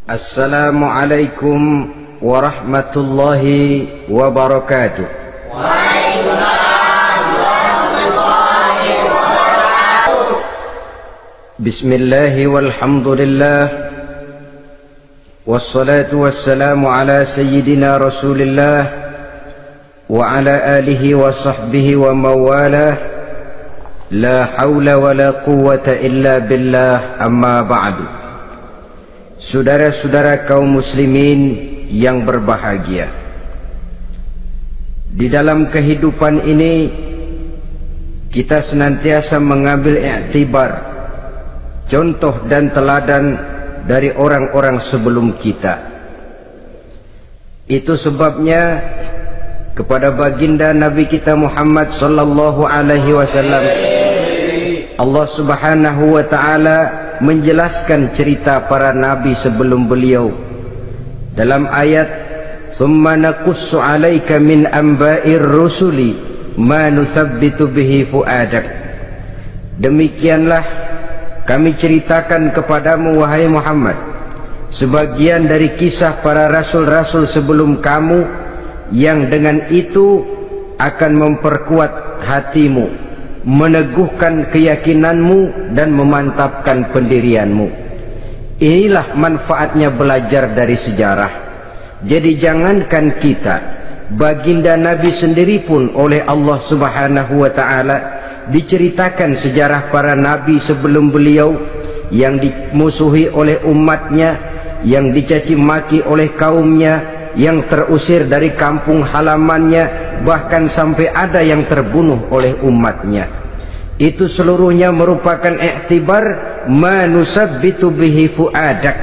Assalamualaikum warahmatullahi wabarakatuh. Waalaikumsalam warahmatullahi wabarakatuh. Bismillahi walhamdulillah, wassalatu wassalamu ala sayyidina rasulillah wa ala alihi wa sahbihi wa mawalah. La hawla wa la quwwata illa billah, amma ba'du. Saudara-saudara kaum muslimin yang berbahagia, di dalam kehidupan ini kita senantiasa mengambil iktibar, contoh dan teladan dari orang-orang sebelum kita. Itu sebabnya kepada baginda Nabi kita Muhammad sallallahu alaihi wasallam Allah Subhanahu wa taala menjelaskan cerita para nabi sebelum beliau dalam ayat "Tsumma naqussu 'alaika min amba'ir rusuli ma nusabbitu bihi fu'adak." Demikianlah kami ceritakan kepadamu wahai Muhammad sebagian dari kisah para rasul-rasul sebelum kamu, yang dengan itu akan memperkuat hatimu, meneguhkan keyakinanmu dan memantapkan pendirianmu. Inilah manfaatnya belajar dari sejarah. Jadi jangankan kita, baginda Nabi sendiri pun oleh Allah Subhanahu wa taala diceritakan sejarah para nabi sebelum beliau, yang dimusuhi oleh umatnya, yang dicaci maki oleh kaumnya, yang terusir dari kampung halamannya, bahkan sampai ada yang terbunuh oleh umatnya. Itu seluruhnya merupakan iktibar manusabbitu bihi fu'adak,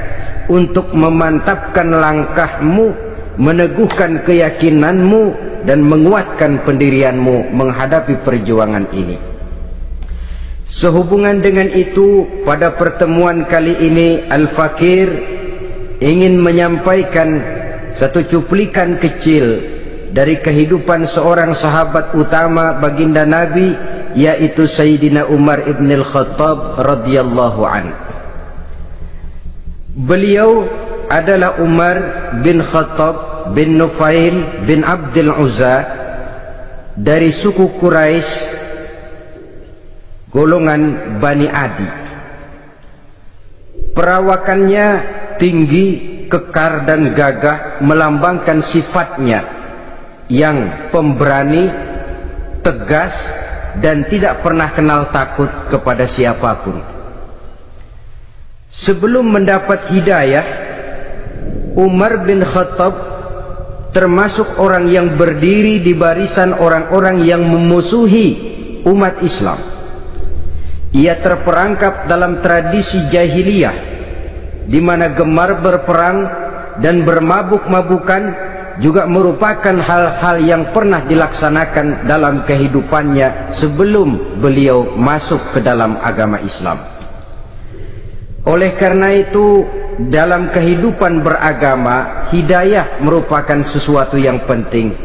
untuk memantapkan langkahmu, meneguhkan keyakinanmu dan menguatkan pendirianmu menghadapi perjuangan ini. Sehubungan dengan itu, pada pertemuan kali ini Al-Fakir ingin menyampaikan satu cuplikan kecil dari kehidupan seorang sahabat utama baginda Nabi, yaitu Sayyidina Umar ibn al-Khattab radhiyallahu an. Beliau adalah Umar bin Khattab bin Nufail bin Abdul Uzza dari suku Quraisy, golongan Bani Adi. Perawakannya tinggi, kekar dan gagah, melambangkan sifatnya yang pemberani, tegas, dan tidak pernah kenal takut kepada siapapun. Sebelum mendapat hidayah, Umar bin Khattab termasuk orang yang berdiri di barisan orang-orang yang memusuhi umat Islam. Ia terperangkap dalam tradisi jahiliyah, di mana gemar berperang dan bermabuk-mabukan juga merupakan hal-hal yang pernah dilaksanakan dalam kehidupannya sebelum beliau masuk ke dalam agama Islam. Oleh karena itu, dalam kehidupan beragama, hidayah merupakan sesuatu yang penting.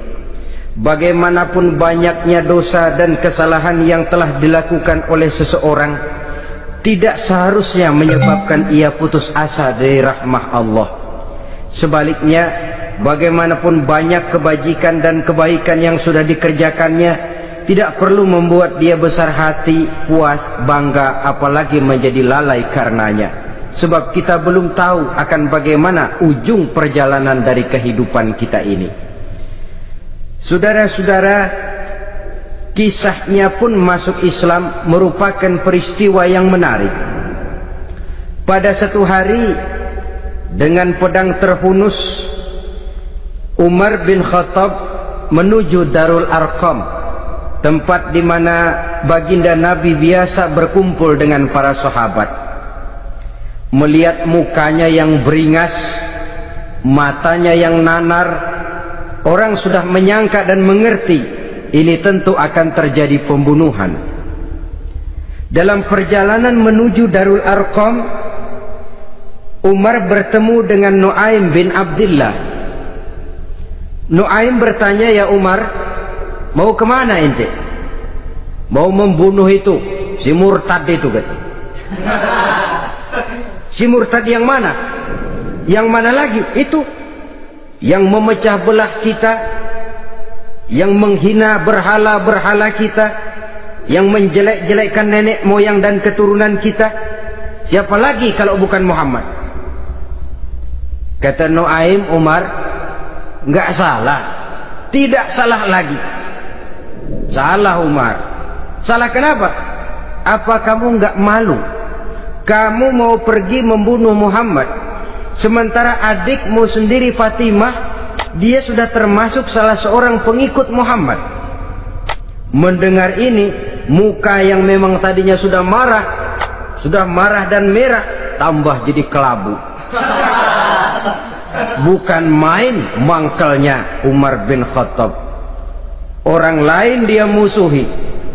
Bagaimanapun banyaknya dosa dan kesalahan yang telah dilakukan oleh seseorang, tidak seharusnya menyebabkan ia putus asa dari rahmah Allah. Sebaliknya, bagaimanapun banyak kebajikan dan kebaikan yang sudah dikerjakannya, tidak perlu membuat dia besar hati, puas, bangga, apalagi menjadi lalai karenanya. Sebab kita belum tahu akan bagaimana ujung perjalanan dari kehidupan kita ini. Saudara-saudara, kisahnya pun masuk Islam merupakan peristiwa yang menarik. Pada satu hari, dengan pedang terhunus, Umar bin Khattab menuju Darul Arqam, tempat di mana baginda Nabi biasa berkumpul dengan para sahabat. Melihat mukanya yang beringas, matanya yang nanar, orang sudah menyangka dan mengerti ini tentu akan terjadi pembunuhan. Dalam perjalanan menuju Darul Arqam, Umar bertemu dengan Nuaim bin Abdullah. Nuaim bertanya, "Ya Umar, mau kemana ente?" "Mau membunuh itu, si murtad itu," kata. "Si murtad yang mana?" Yang mana lagi? Itu yang memecah belah kita, yang menghina berhala-berhala kita, yang menjelek-jelekkan nenek moyang dan keturunan kita. Siapa lagi kalau bukan Muhammad? Kata Nuaim Umar, enggak salah. Tidak salah lagi. Salah Umar. Salah kenapa? Apa kamu enggak malu? Kamu mau pergi membunuh Muhammad, sementara adikmu sendiri Fatimah, dia sudah termasuk salah seorang pengikut Muhammad. Mendengar ini, muka yang memang tadinya sudah marah dan merah, tambah jadi kelabu. Bukan main mangkelnya Umar bin Khattab. Orang lain dia musuhi,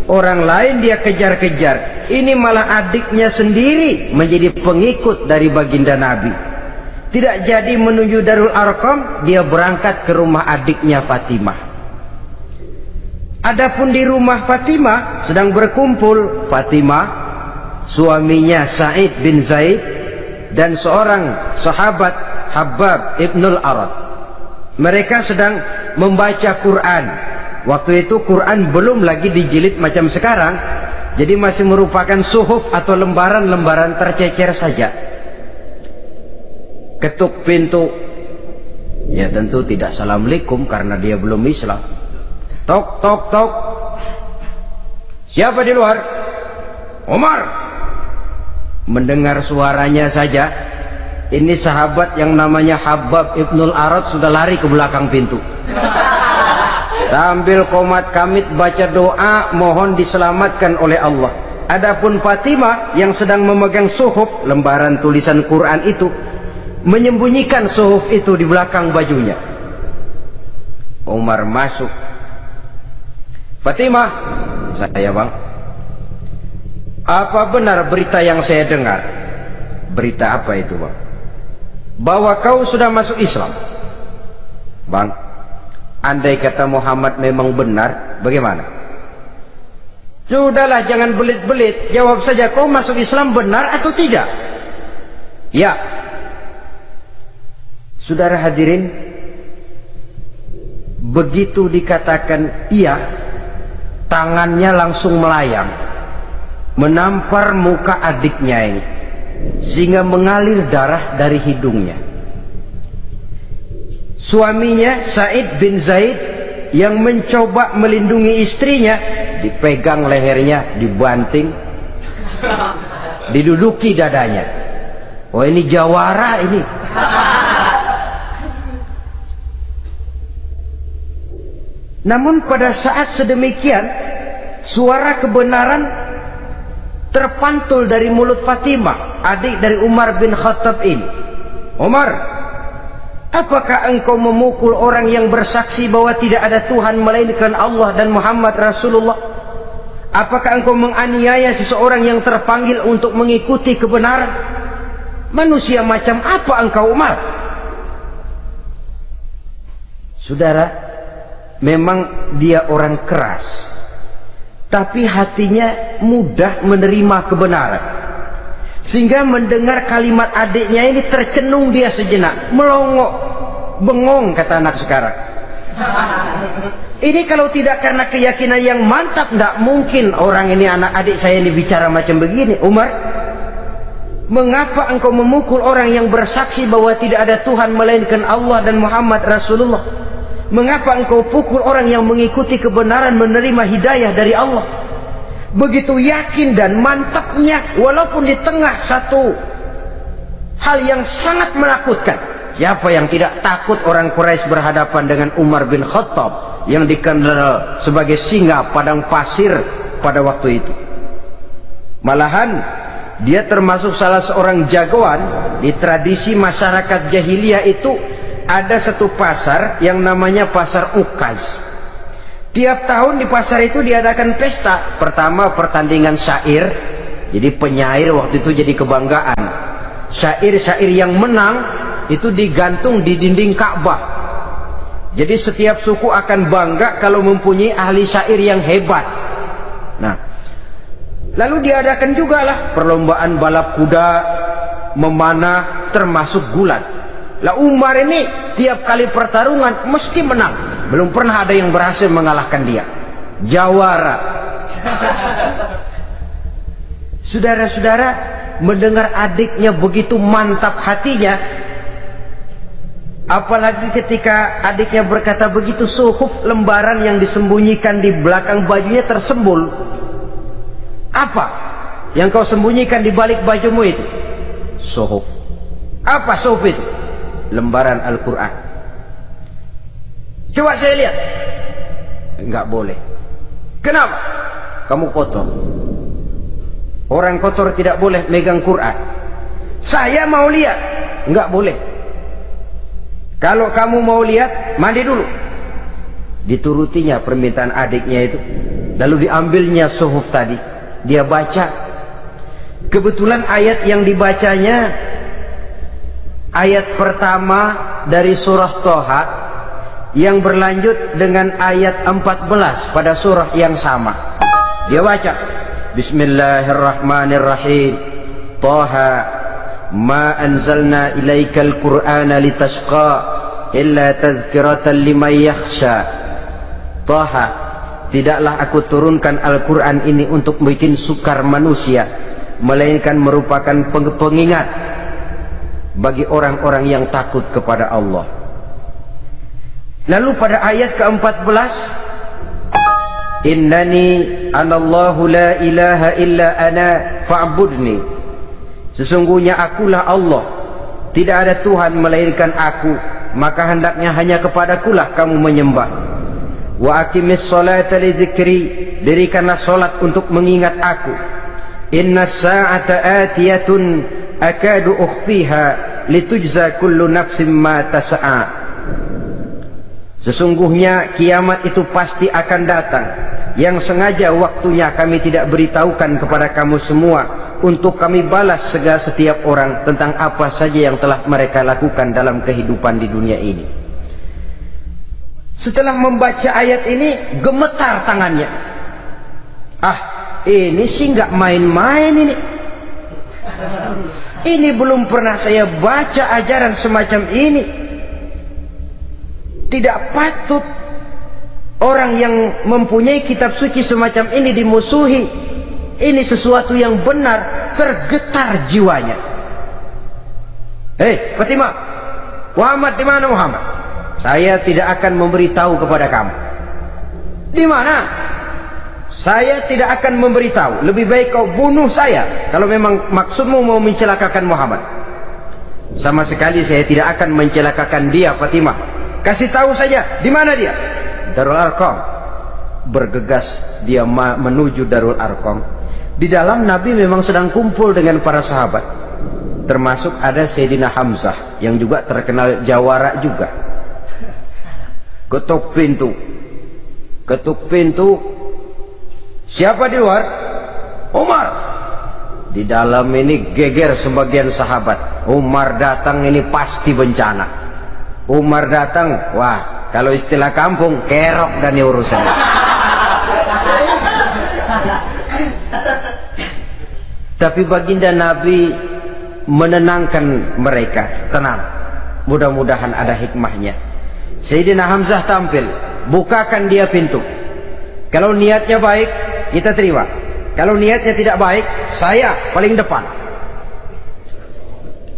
orang lain dia kejar-kejar. Ini malah adiknya sendiri menjadi pengikut dari baginda Nabi. Tidak jadi menuju Darul Arqam, dia berangkat ke rumah adiknya Fatimah. Adapun di rumah Fatimah sedang berkumpul Fatimah, suaminya Sa'id bin Zaid, dan seorang sahabat Habbab ibnul Arad. Mereka sedang membaca Quran. Waktu itu Quran belum lagi dijilid macam sekarang, jadi masih merupakan suhuf atau lembaran-lembaran tercecer saja. Ketuk pintu, ya tentu tidak assalamualaikum karena dia belum Islam. Tok tok tok. Siapa di luar? Umar. Mendengar suaranya saja, ini sahabat yang namanya Habbab ibnul Arad sudah lari ke belakang pintu. Sambil komat kamit baca doa mohon diselamatkan oleh Allah. Adapun Fatimah yang sedang memegang suhuf, lembaran tulisan Quran itu, menyembunyikan suhuf itu di belakang bajunya. Umar masuk. Fatimah, saya bang, apa benar berita yang saya dengar? Berita apa itu bang? Bahwa kau sudah masuk Islam. Bang, andai kata Muhammad memang benar, bagaimana? Sudahlah, jangan belit-belit, jawab saja, kau masuk Islam benar atau tidak? Ya. Saudara hadirin, begitu dikatakan iya, tangannya langsung melayang, menampar muka adiknya ini, sehingga mengalir darah dari hidungnya. Suaminya Sa'id bin Zaid yang mencoba melindungi istrinya, dipegang lehernya, dibanting, diduduki dadanya. Oh, ini jawara ini. Namun pada saat sedemikian, suara kebenaran terpantul dari mulut Fatimah, adik dari Umar bin Khattab ini. Umar, apakah engkau memukul orang yang bersaksi bahwa tidak ada Tuhan melainkan Allah dan Muhammad Rasulullah? Apakah engkau menganiaya seseorang yang terpanggil untuk mengikuti kebenaran? Manusia macam apa engkau, Umar? Saudara, memang dia orang keras, tapi hatinya mudah menerima kebenaran. Sehingga mendengar kalimat adiknya ini tercenung dia sejenak, melongo, bengong kata anak sekarang. Ini kalau tidak karena keyakinan yang mantap, tidak mungkin orang ini, anak adik saya ini bicara macam begini. Umar, mengapa engkau memukul orang yang bersaksi bahwa tidak ada Tuhan melainkan Allah dan Muhammad Rasulullah? Mengapa engkau pukul orang yang mengikuti kebenaran, menerima hidayah dari Allah? Begitu yakin dan mantapnya, walaupun di tengah satu hal yang sangat menakutkan. Siapa yang tidak takut orang Quraisy berhadapan dengan Umar bin Khattab yang dikenal sebagai singa padang pasir pada waktu itu? Malahan dia termasuk salah seorang jagoan di tradisi masyarakat jahiliyah itu. Ada satu pasar yang namanya pasar Ukaz. Tiap tahun di pasar itu diadakan pesta. Pertama pertandingan syair, jadi penyair waktu itu jadi kebanggaan. Syair-syair yang menang itu digantung di dinding Ka'bah. Jadi setiap suku akan bangga kalau mempunyai ahli syair yang hebat. Nah, lalu diadakan juga lah perlombaan balap kuda, memanah, termasuk gulat. Lah Umar ini tiap kali pertarungan mesti menang. Belum pernah ada yang berhasil mengalahkan dia. Jawara. Saudara-saudara, mendengar adiknya begitu mantap hatinya, apalagi ketika adiknya berkata begitu, suhuf, lembaran yang disembunyikan di belakang bajunya tersembul. Apa yang kau sembunyikan di balik bajumu itu? Suhuf. Apa suhuf itu? Lembaran Al-Quran. Coba saya lihat. Enggak boleh. Kenapa? Kamu kotor. Orang kotor tidak boleh megang Quran. Saya mau lihat. Enggak boleh. Kalau kamu mau lihat, mandi dulu. Diturutinya permintaan adiknya itu. Lalu diambilnya suhuf tadi. Dia baca. Kebetulan ayat yang dibacanya ayat pertama dari surah Toha yang berlanjut dengan ayat 14 pada surah yang sama. Dia baca, Bismillahirrahmanirrahim. Toha ma anzalna ilaikal qur'ana litashqa illa tazkiratan liman yakhsha. Toha, tidaklah aku turunkan Al-Quran ini untuk bikin sukar manusia, melainkan merupakan pengingat bagi orang-orang yang takut kepada Allah. Lalu pada ayat ke-14, Innani anallahu la ilaha illa ana fa'budni. Sesungguhnya akulah Allah, tidak ada Tuhan melainkan aku, maka hendaknya hanya kepadakulah kamu menyembah. Wa aqimis salata li dzikri, dirikanlah salat untuk mengingat aku. Inna sa'ata atiyatun akadu ukhfiha litujza kullu nafsin ma tas'a. Sesungguhnya kiamat itu pasti akan datang, yang sengaja waktunya kami tidak beritahukan kepada kamu semua, untuk kami balas segala setiap orang tentang apa saja yang telah mereka lakukan dalam kehidupan di dunia ini. Setelah membaca ayat ini, gemetar tangannya. Ini sih nggak main-main ini. Ini belum pernah saya baca ajaran semacam ini. Tidak patut orang yang mempunyai kitab suci semacam ini dimusuhi. Ini sesuatu yang benar. Tergetar jiwanya. Hei Fatimah, Muhammad di mana Muhammad? Saya tidak akan memberitahu kepada kamu. Di mana? Saya tidak akan memberitahu. Lebih baik kau bunuh saya kalau memang maksudmu mau mencelakakan Muhammad. Sama sekali saya tidak akan mencelakakan dia, Fatimah. Kasih tahu saja, di mana dia? Darul Arqam. Bergegas dia menuju Darul Arqam. Di dalam Nabi memang sedang kumpul dengan para sahabat. Termasuk ada Sayyidina Hamzah yang juga terkenal jawara juga. Ketuk pintu. Ketuk pintu. Siapa di luar? Umar. Di dalam ini geger sebagian sahabat. Umar datang ini pasti bencana. Umar datang, wah, kalau istilah kampung, kerok dan urusan. Tapi baginda Nabi menenangkan mereka. Tenang, mudah-mudahan ada hikmahnya. Sayyidina Hamzah tampil, bukakan dia pintu. Kalau niatnya baik, kita terima. Kalau niatnya tidak baik, saya paling depan.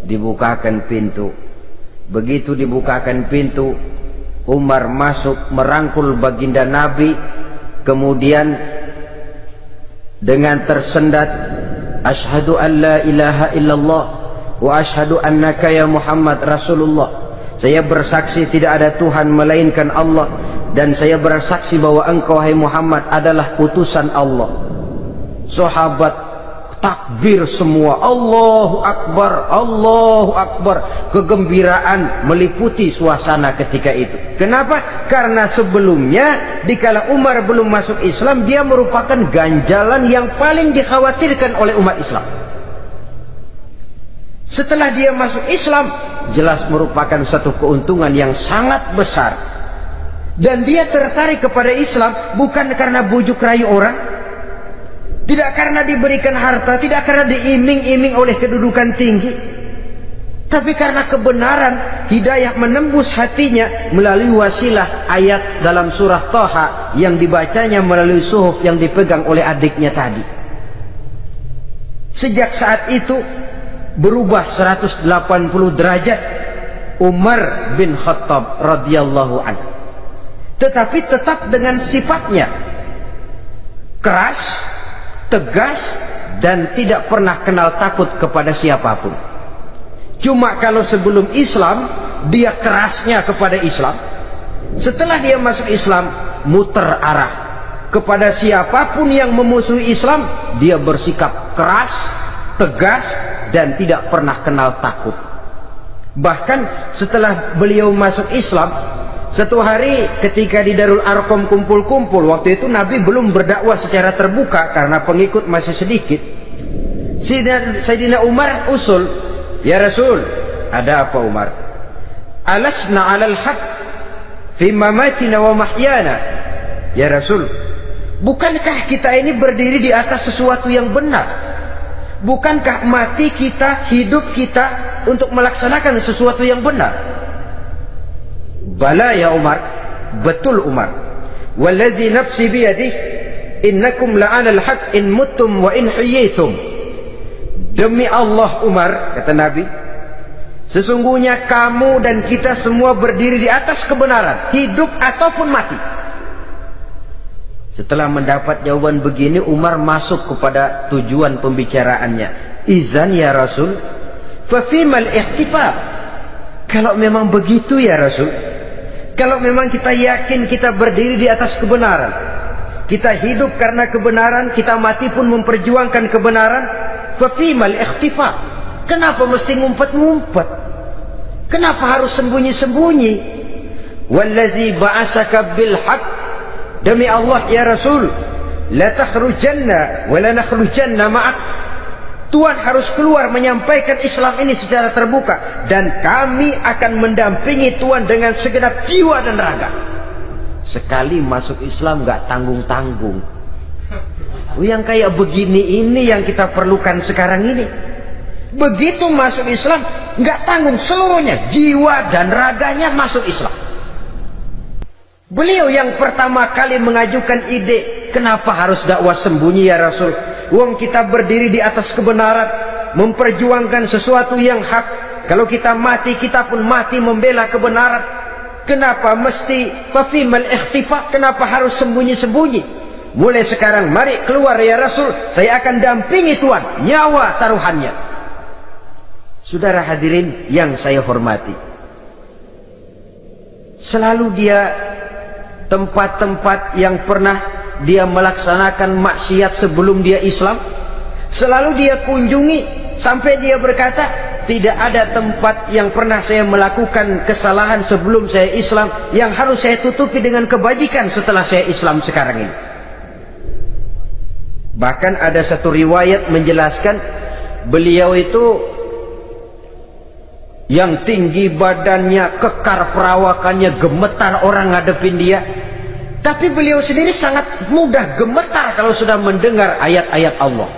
Dibukakan pintu. Begitu dibukakan pintu, Umar masuk merangkul baginda Nabi. Kemudian dengan tersendat, Ashhadu an la ilaha illallah wa ashhadu annaka ya Muhammad Rasulullah. Saya bersaksi tidak ada Tuhan melainkan Allah, dan saya bersaksi bahwa engkau hai Muhammad adalah utusan Allah. Sahabat takbir semua, Allahu Akbar, Allahu Akbar. Kegembiraan meliputi suasana ketika itu. Kenapa? Karena sebelumnya dikala Umar belum masuk Islam, dia merupakan ganjalan yang paling dikhawatirkan oleh umat Islam. Setelah dia masuk Islam, jelas merupakan satu keuntungan yang sangat besar. Dan dia tertarik kepada Islam bukan karena bujuk rayu orang, tidak karena diberikan harta, tidak karena diiming-iming oleh kedudukan tinggi, Tapi karena kebenaran, hidayah menembus hatinya melalui wasilah ayat dalam surah Thaha yang dibacanya melalui suhuf yang dipegang oleh adiknya tadi. Sejak saat itu berubah 180 derajat Umar bin Khattab radhiyallahu anhu. Tetapi tetap dengan sifatnya keras, tegas, dan tidak pernah kenal takut kepada siapapun. Cuma kalau sebelum Islam dia kerasnya kepada Islam, setelah dia masuk Islam muter arah kepada siapapun yang memusuhi Islam, dia bersikap keras, tegas, dan tidak pernah kenal takut. Bahkan setelah beliau masuk Islam, satu hari ketika di Darul Arqam kumpul-kumpul, waktu itu Nabi belum berdakwah secara terbuka karena pengikut masih sedikit. Sayyidina Umar usul, "Ya Rasul, ada apa Umar? Alasna 'alal haq fi mamatina wa mahyana." Ya Rasul, bukankah kita ini berdiri di atas sesuatu yang benar? Bukankah mati kita, hidup kita untuk melaksanakan sesuatu yang benar? Bala ya Umar, betul Umar. Wallazi nafsi biyadihi innakum la'alal haq in muttum wa in hiyitum. Demi Allah Umar, kata Nabi, sesungguhnya kamu dan kita semua berdiri di atas kebenaran, hidup ataupun mati. Setelah mendapat jawaban begini, Umar masuk kepada tujuan pembicaraannya. Izan ya Rasul, fafimal ihtifal. Kalau memang begitu ya Rasul, kalau memang kita yakin kita berdiri di atas kebenaran, kita hidup karena kebenaran, kita mati pun memperjuangkan kebenaran, fafimal ihtifal. Kenapa mesti ngumpet-ngumpet? Kenapa harus sembunyi-sembunyi? Wallazi ba'asaka bil haqq, demi Allah ya Rasul, la takhrujanna wa la nakhrujanna ma'ak. Tuhan harus keluar menyampaikan Islam ini secara terbuka, dan kami akan mendampingi Tuhan dengan segenap jiwa dan raga. Sekali masuk Islam gak tanggung-tanggung. Yang kayak begini ini yang kita perlukan sekarang ini. Begitu masuk Islam gak tanggung seluruhnya, jiwa dan raganya masuk Islam. Beliau yang pertama kali mengajukan ide, kenapa harus dakwah sembunyi ya Rasul? Wong kita berdiri di atas kebenaran, memperjuangkan sesuatu yang hak. Kalau kita mati, kita pun mati membela kebenaran. Kenapa mesti fafimal ikhtifa? Kenapa harus sembunyi-sembunyi? Mulai sekarang mari keluar ya Rasul, saya akan dampingi Tuhan, nyawa taruhannya. Saudara hadirin yang saya hormati, selalu dia tempat-tempat yang pernah dia melaksanakan maksiat sebelum dia Islam, selalu dia kunjungi, sampai dia berkata, tidak ada tempat yang pernah saya melakukan kesalahan sebelum saya Islam yang harus saya tutupi dengan kebajikan setelah saya Islam sekarang ini. Bahkan ada satu riwayat menjelaskan beliau itu yang tinggi badannya, kekar perawakannya, gemetar orang ngadepin dia. Tapi beliau sendiri sangat mudah gemetar kalau sudah mendengar ayat-ayat Allah.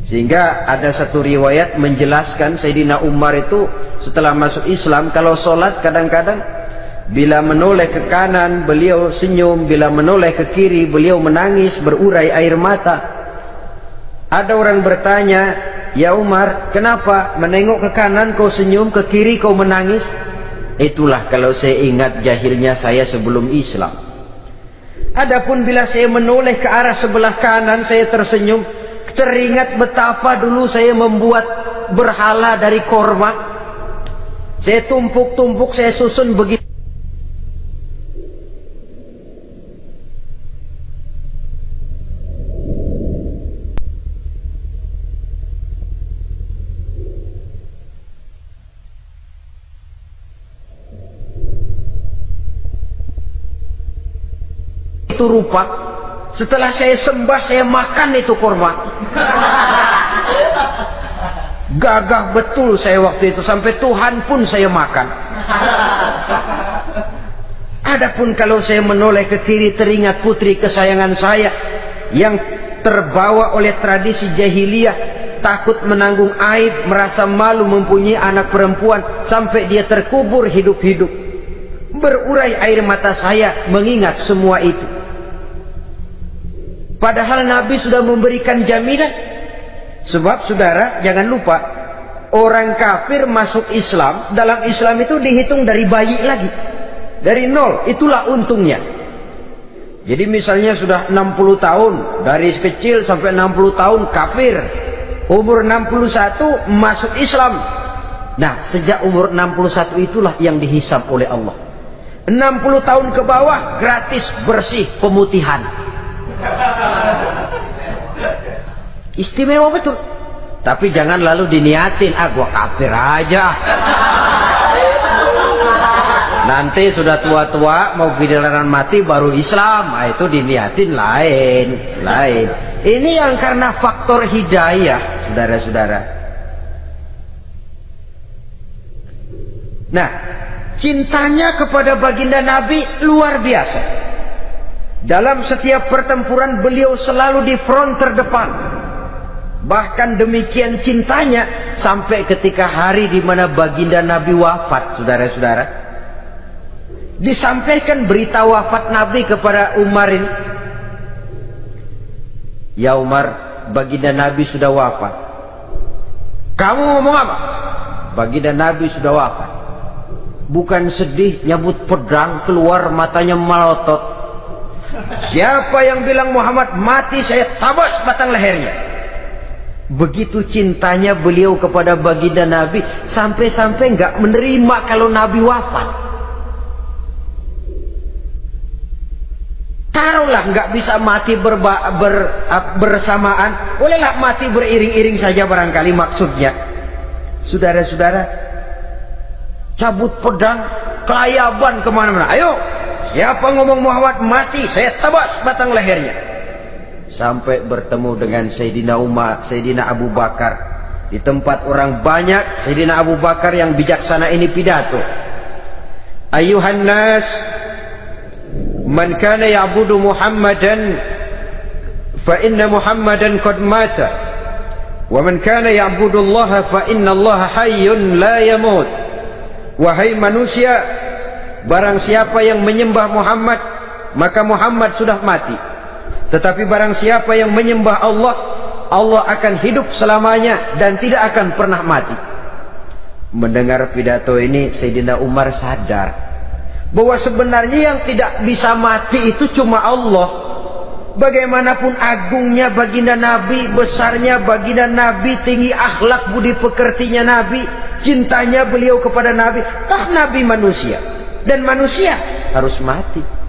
Sehingga ada satu riwayat menjelaskan Sayyidina Umar itu setelah masuk Islam, kalau sholat kadang-kadang bila menoleh ke kanan beliau senyum, bila menoleh ke kiri beliau menangis berurai air mata. Ada orang bertanya, ya Umar, kenapa menengok ke kanan kau senyum, ke kiri kau menangis? Itulah kalau saya ingat jahilnya saya sebelum Islam. Adapun bila saya menoleh ke arah sebelah kanan saya tersenyum, teringat betapa dulu saya membuat berhala dari korma. Saya tumpuk-tumpuk, saya susun begitu. Itu rupa, setelah saya sembah saya makan itu korma. Gagah betul saya waktu itu, sampai Tuhan pun saya makan. Adapun kalau saya menoleh ke kiri teringat putri kesayangan saya yang terbawa oleh tradisi jahiliyah, takut menanggung aib, merasa malu mempunyai anak perempuan, sampai dia terkubur hidup-hidup. Berurai air mata saya mengingat semua itu. Padahal Nabi sudah memberikan jaminan. Sebab saudara jangan lupa, orang kafir masuk Islam, dalam Islam itu dihitung dari bayi lagi, dari nol. Itulah untungnya. Jadi misalnya sudah 60 tahun, dari kecil sampai 60 tahun kafir, umur 61 masuk Islam. Nah, sejak umur 61 itulah yang dihisab oleh Allah. 60 tahun ke bawah gratis bersih pemutihan. Istimewa betul. Tapi jangan lalu diniatin, gua kafir aja. Nanti sudah tua-tua mau giliran mati baru Islam. Nah, itu diniatin lain. Ini yang karena faktor hidayah, saudara-saudara. Nah, cintanya kepada baginda Nabi luar biasa. Dalam setiap pertempuran beliau selalu di front terdepan. Bahkan demikian cintanya sampai ketika hari di mana baginda Nabi wafat, saudara-saudara, disampaikan berita wafat Nabi kepada Umar ini. Ya Umar, baginda Nabi sudah wafat. Kamu ngomong apa? Baginda Nabi sudah wafat. Bukan sedih, nyabut pedang, keluar matanya melotot. Siapa yang bilang Muhammad mati, saya tabas batang lehernya. Begitu cintanya beliau kepada baginda Nabi, sampai-sampai nggak menerima kalau Nabi wafat. Taruhlah nggak bisa mati bersamaan, bolehlah mati beriring-iring saja barangkali maksudnya. Saudara-saudara, cabut pedang, kelayaban kemana-mana. Ayo, siapa ngomong Muhammad mati, saya tabas batang lehernya. Sampai bertemu dengan Sayyidina Umar, Sayyidina Abu Bakar. Di tempat orang banyak, Sayyidina Abu Bakar yang bijaksana ini pidato. Ayuhan nas, man kana ya'budu Muhammadan fa inna Muhammadan qad mata, wa man kana ya'budu Allah fa inna Allah hayyun la yamut. Wahai manusia, barang siapa yang menyembah Muhammad, maka Muhammad sudah mati. Tetapi barang siapa yang menyembah Allah, Allah akan hidup selamanya dan tidak akan pernah mati. Mendengar pidato ini, Sayyidina Umar sadar bahwa sebenarnya yang tidak bisa mati itu cuma Allah. Bagaimanapun agungnya baginda Nabi, besarnya baginda Nabi, tinggi akhlak budi pekertinya Nabi, cintanya beliau kepada Nabi, toh Nabi manusia dan manusia harus mati.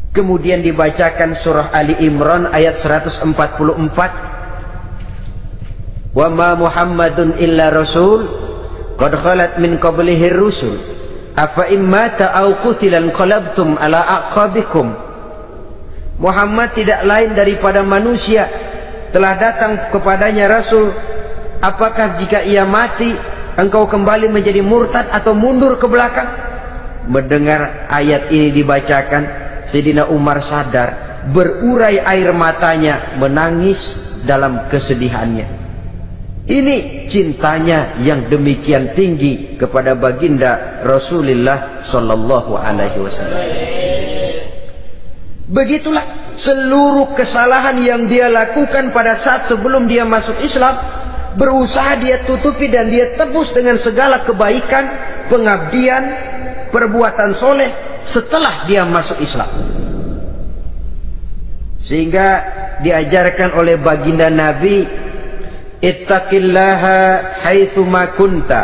Kemudian dibacakan surah Ali Imran ayat 144. Wa ma Muhammadun illa rasul qad khalat min qablihi rusul afa immata aw qutilan qalabtum ala aqabikum. Muhammad tidak lain daripada manusia, telah datang kepadanya rasul. Apakah jika ia mati engkau kembali menjadi murtad atau mundur ke belakang? Mendengar ayat ini dibacakan, Sayyidina Umar sadar, berurai air matanya, menangis dalam kesedihannya. Ini cintanya yang demikian tinggi kepada baginda Rasulullah sallallahu alaihi wasallam. Begitulah seluruh kesalahan yang dia lakukan pada saat sebelum dia masuk Islam, berusaha dia tutupi dan dia tebus dengan segala kebaikan, pengabdian, perbuatan soleh setelah dia masuk Islam. Sehingga diajarkan oleh baginda Nabi, ittaqillaha haitsu ma kunta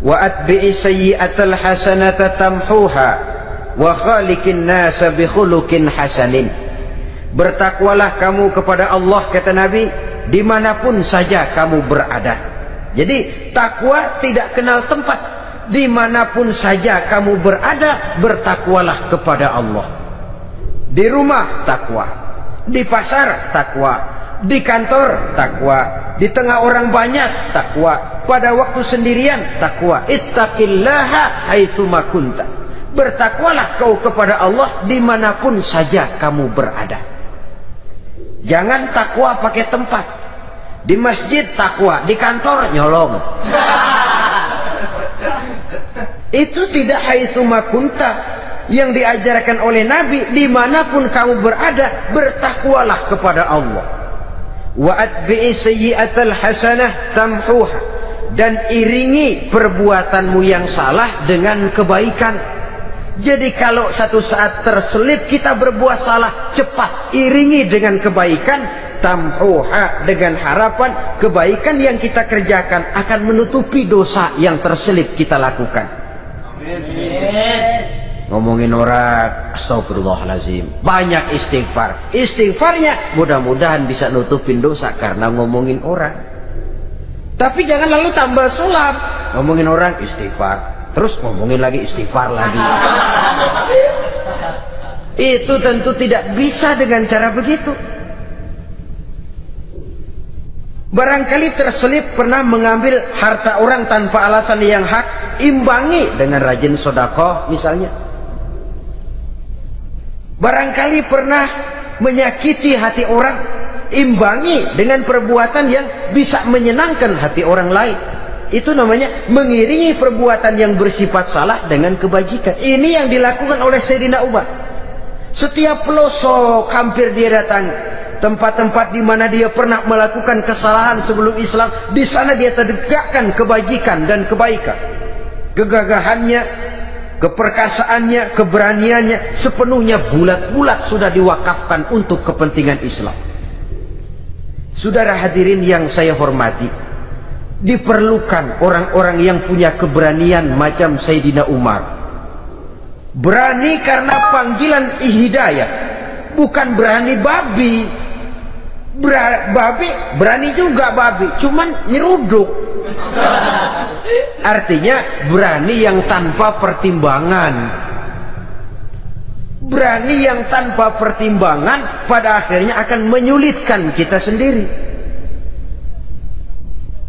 wa atbi'i sayyi'atal hasanata tamhuha wa khaliqin nasa bi khuluqin hasanin. Bertakwalah kamu kepada Allah, kata Nabi, dimanapun saja kamu berada. Jadi takwa tidak kenal tempat. Dimanapun saja kamu berada, bertakwalah kepada Allah. Di rumah takwa, di pasar takwa, di kantor takwa, di tengah orang banyak takwa, pada waktu sendirian takwa. Ittaqillaha haitsu ma kunta. Bertakwalah kau kepada Allah dimanapun saja kamu berada. Jangan takwa pakai tempat. Di masjid takwa, di kantor nyolong. Itu tidak haitsu makunta, yang diajarkan oleh Nabi. Dimanapun kamu berada, bertakwalah kepada Allah. Wa atbi'i sayyi'atal hasanah tamhuha, dan iringi perbuatanmu yang salah dengan kebaikan. Jadi kalau satu saat terselip kita berbuat salah, cepat iringi dengan kebaikan, tamhuha, dengan harapan kebaikan yang kita kerjakan akan menutupi dosa yang terselip kita lakukan. Amin. Ngomongin orang, astagfirullahalazim, banyak istighfar. Istighfarnya mudah-mudahan bisa nutupin dosa karena ngomongin orang. Tapi jangan lalu tambah sulap, ngomongin orang istighfar, terus ngomongin lagi istighfar lagi. Itu tentu tidak bisa dengan cara begitu. Barangkali terselip pernah mengambil harta orang tanpa alasan yang hak, imbangi dengan rajin sedekah misalnya. Barangkali pernah menyakiti hati orang, imbangi dengan perbuatan yang bisa menyenangkan hati orang lain. Itu namanya mengiringi perbuatan yang bersifat salah dengan kebajikan. Ini yang dilakukan oleh Sayyidina Umar. Setiap pelosok hampir dia datangi, tempat-tempat di mana dia pernah melakukan kesalahan sebelum Islam, di sana dia tegakkan kebajikan dan kebaikan. Kegagahannya, keperkasaannya, keberaniannya sepenuhnya bulat-bulat sudah diwakafkan untuk kepentingan Islam. Saudara hadirin yang saya hormati, diperlukan orang-orang yang punya keberanian macam Sayyidina Umar. Berani karena panggilan hidayah, bukan berani babi. Babi berani juga, babi cuman nyeruduk. Artinya berani yang tanpa pertimbangan. Berani yang tanpa pertimbangan pada akhirnya akan menyulitkan kita sendiri.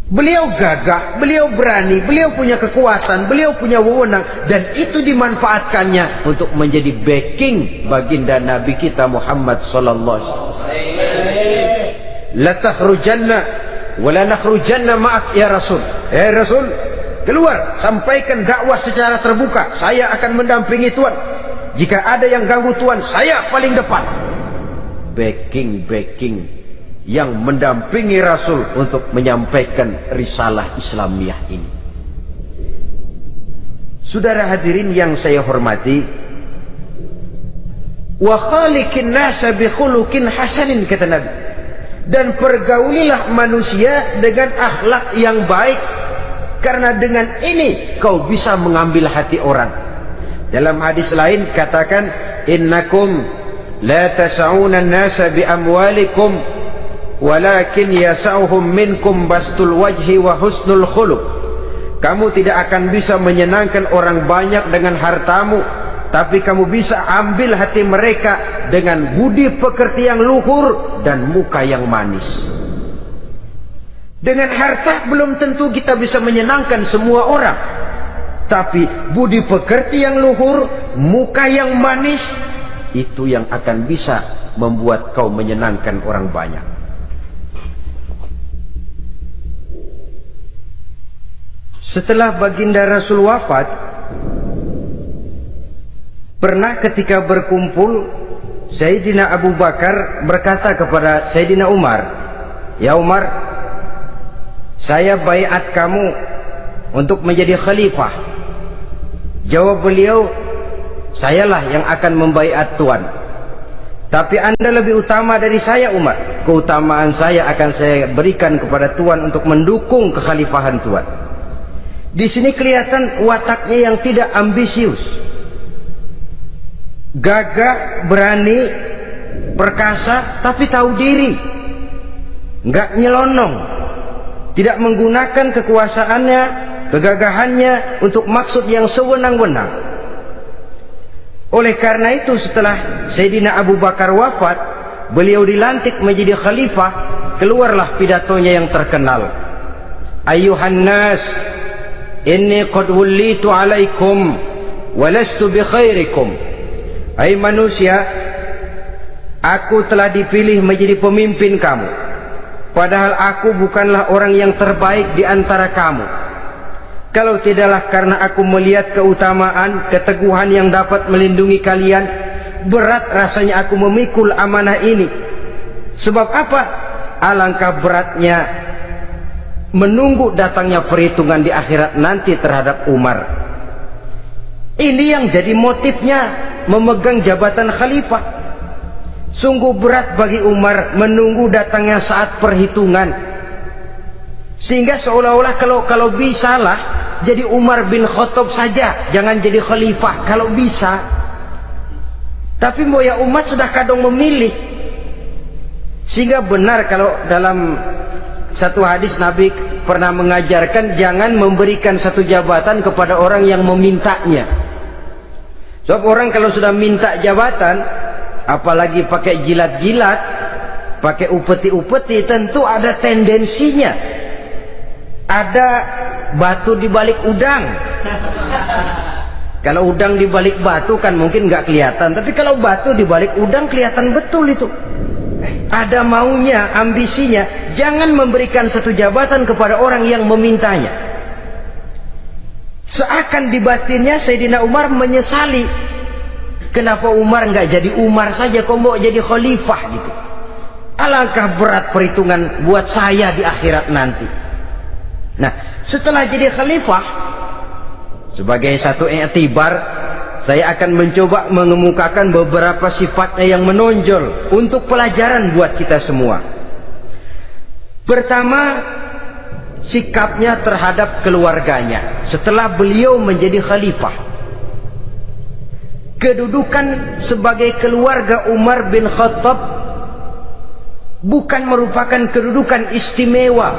Beliau gagah, beliau berani, beliau punya kekuatan, beliau punya wewenang, dan itu dimanfaatkannya untuk menjadi backing baginda Nabi kita Muhammad sallallahu alaihi wasallam. La takhrujanna wa la nakhrujanna ma'ak ya Rasul. Rasul, keluar, sampaikan dakwah secara terbuka. Saya akan mendampingi Tuhan. Jika ada yang ganggu Tuhan, saya paling depan. Backing yang mendampingi Rasul untuk menyampaikan risalah Islamiyah ini. Saudara hadirin yang saya hormati, wa khaliqin nasa bi khuluqin hasanin, kata Nabi, dan pergaulilah manusia dengan akhlak yang baik, karena dengan ini kau bisa mengambil hati orang. Dalam hadis lain katakan, innakum la tas'una an-nasa bi amwalikum walakin yas'uhum minkum bastul wajhi wa husnul khuluq. Kamu tidak akan bisa menyenangkan orang banyak dengan hartamu, tapi kamu bisa ambil hati mereka dengan budi pekerti yang luhur dan muka yang manis. Dengan harta belum tentu kita bisa menyenangkan semua orang, tapi budi pekerti yang luhur, muka yang manis, itu yang akan bisa membuat kau menyenangkan orang banyak. Setelah baginda Rasul wafat, pernah ketika berkumpul, Sayyidina Abu Bakar berkata kepada Sayyidina Umar, ya Umar, saya baiat kamu untuk menjadi khalifah. Jawab beliau, sayalah yang akan membaiat Tuan. Tapi anda lebih utama dari saya Umar. Keutamaan saya akan saya berikan kepada Tuan untuk mendukung kekhalifahan Tuan. Di sini kelihatan wataknya yang tidak ambisius, gagah, berani, perkasa, tapi tahu diri, nggak nyelonong, tidak menggunakan kekuasaannya, kegagahannya untuk maksud yang sewenang-wenang. Oleh karena itu setelah Sayyidina Abu Bakar wafat, beliau dilantik menjadi khalifah. Keluarlah pidatonya yang terkenal, Ayyuhan nas, inni qad wullitu alaikum walastu bi khairikum. Hai manusia, aku telah dipilih menjadi pemimpin kamu, padahal aku bukanlah orang yang terbaik di antara kamu. Kalau tidaklah karena aku melihat keutamaan, keteguhan yang dapat melindungi kalian, berat rasanya aku memikul amanah ini. Sebab apa? Alangkah beratnya menunggu datangnya perhitungan di akhirat nanti terhadap Umar. Ini yang jadi motifnya memegang jabatan khalifah. Sungguh berat bagi Umar menunggu datangnya saat perhitungan, sehingga seolah-olah kalau bisalah jadi Umar bin Khattab saja, jangan jadi khalifah kalau bisa. Tapi mau ya umat sudah kadang memilih. Sehingga benar kalau dalam satu hadis Nabi pernah mengajarkan jangan memberikan satu jabatan kepada orang yang memintanya. Sebab orang kalau sudah minta jabatan, apalagi pakai jilat-jilat, pakai upeti-upeti, tentu ada tendensinya. Ada batu di balik udang. Kalau udang di balik batu kan mungkin nggak kelihatan, tapi kalau batu di balik udang kelihatan betul itu. Ada maunya, ambisinya. Jangan memberikan satu jabatan kepada orang yang memintanya. Seakan di batinnya Sayyidina Umar menyesali, kenapa Umar nggak jadi Umar saja, kok mau jadi khalifah gitu. Alangkah berat perhitungan buat saya di akhirat nanti. Nah, setelah jadi khalifah, sebagai satu i'tibar, saya akan mencoba mengemukakan beberapa sifatnya yang menonjol untuk pelajaran buat kita semua. Pertama, sikapnya terhadap keluarganya setelah beliau menjadi khalifah. Kedudukan sebagai keluarga Umar bin Khattab bukan merupakan kedudukan istimewa.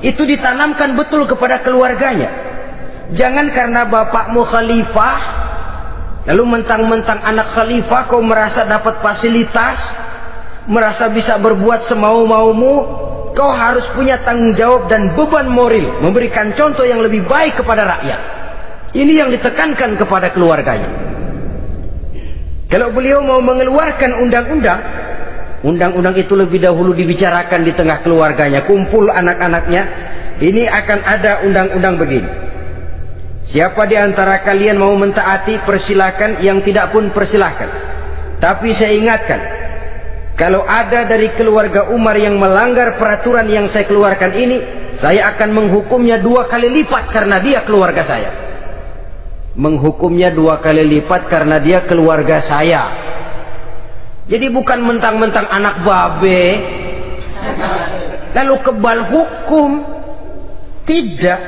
Itu ditanamkan betul kepada keluarganya. Jangan karena bapakmu khalifah, lalu mentang-mentang anak khalifah kau merasa dapat fasilitas, merasa bisa berbuat semau-maumu. Kau harus punya tanggung jawab dan beban moral, memberikan contoh yang lebih baik kepada rakyat. Ini yang ditekankan kepada keluarganya. Kalau beliau mau mengeluarkan undang-undang itu lebih dahulu dibicarakan di tengah keluarganya, kumpul anak-anaknya. Ini akan ada undang-undang begini. Siapa di antara kalian mau mentaati, persilakan, yang tidak pun persilakan. Tapi saya ingatkan, kalau ada dari keluarga Umar yang melanggar peraturan yang saya keluarkan ini, saya akan menghukumnya 2 kali lipat karena dia keluarga saya. Menghukumnya 2 kali lipat karena dia keluarga saya. Jadi bukan mentang-mentang anak babe lalu kebal hukum. Tidak.